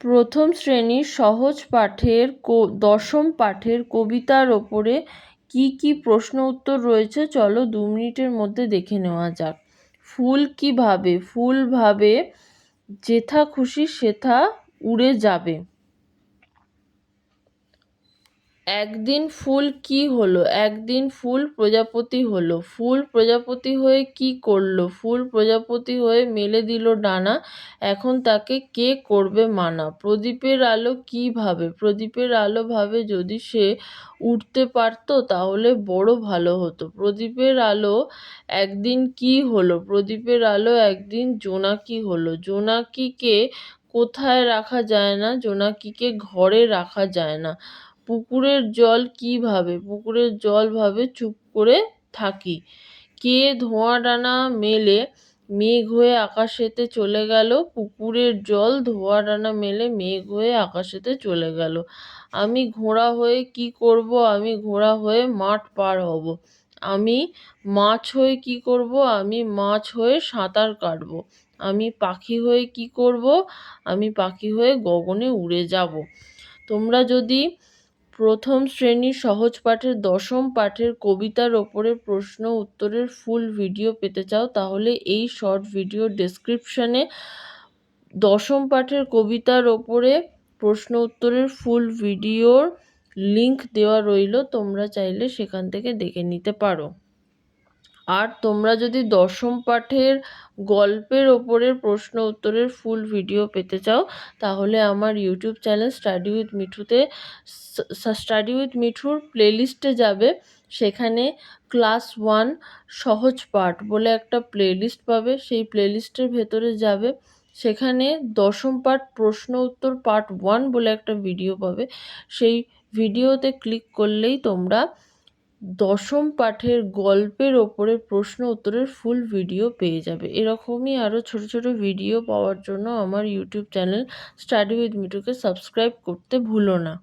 প্রথম শ্রেণীর সহজ পাঠের দশম পাঠের কবিতার ওপরে কি কি প্রশ্ন উত্তর রয়েছে চলো 2 মিনিটের মধ্যে দেখে নেওয়া যাক। ফুল কি ভাবে? ফুল ভাবে যেথা খুশি সেথা উড়ে যাবে। একদিন ফুল কি হলো? একদিন ফুল প্রজাপতি হলো। ফুল প্রজাপতি হয়ে কি করলো? ফুল প্রজাপতি হয়ে মেলে দিল ডানা। এখন তাকে কে করবে মানা? প্রদীপের আলো কি ভাবে? প্রদীপের আলো ভাবে যদি সে উঠতে পারতো তাহলে বড় ভালো হতো। প্রদীপের আলো একদিন কি হলো? প্রদীপের আলো একদিন জোনাকি হলো। জোনাকিকে কোথায় রাখা যায় না? জোনাকিকে ঘরে রাখা যায় না। পুকুরের জল কি ভাবে? পুকুরের জল ভাবে চুপ করে থাকি। কে ধোঁয়া ডানা মেলে মেঘ হয়ে আকাশেতে চলে গেল? পুকুরের জল ধোঁয়া ডানা মেলে মেঘ হয়ে আকাশেতে চলে গেল। আমি ঘোড়া হয়ে কি করব? আমি ঘোড়া হয়ে মাঠ পার হব। আমি মাছ হয়ে কি করব? আমি মাছ হয়ে সাঁতার কাটব। আমি পাখি হয়ে কি করব? আমি পাখি হয়ে গগনে উড়ে যাব। তোমরা যদি প্রথম শ্রেণীর সহজ পাঠের দশম পাঠের কবিতার ওপরে প্রশ্ন উত্তরের ফুল ভিডিও পেতে চাও তাহলে এই শর্ট ভিডিও ডেসক্রিপশানে দশম পাঠের কবিতার ওপরে প্রশ্ন উত্তরের ফুল ভিডিওর লিংক দেওয়া রইল, তোমরা চাইলে সেখান থেকে দেখে নিতে পারো। আর তোমরা যদি দশম পাঠের গল্পের ওপরে প্রশ্ন উত্তরের ফুল ভিডিও পেতে চাও তাহলে আমার ইউটিউব চ্যানেল স্টাডি উইথ মিঠুর প্লেলিস্টে যাবে। সেখানে ক্লাস 1 সহজ পাঠ বলে একটা প্লেলিস্ট পাবে। সেই প্লেলিস্টের ভেতরে যাবে, সেখানে দশম পাঠ প্রশ্ন উত্তর পার্ট 1 বলে একটা ভিডিও পাবে। সেই ভিডিওতে ক্লিক করলেই তোমরা দশম পাঠের গল্পের ওপরে প্রশ্ন উত্তরের ফুল ভিডিও পেয়ে যাবে। এরকমই আরও ছোট ছোট ভিডিও পাওয়ার জন্য আমার ইউটিউব চ্যানেল স্টাডি উইথ মিঠুকে সাবস্ক্রাইব করতে ভুলো না।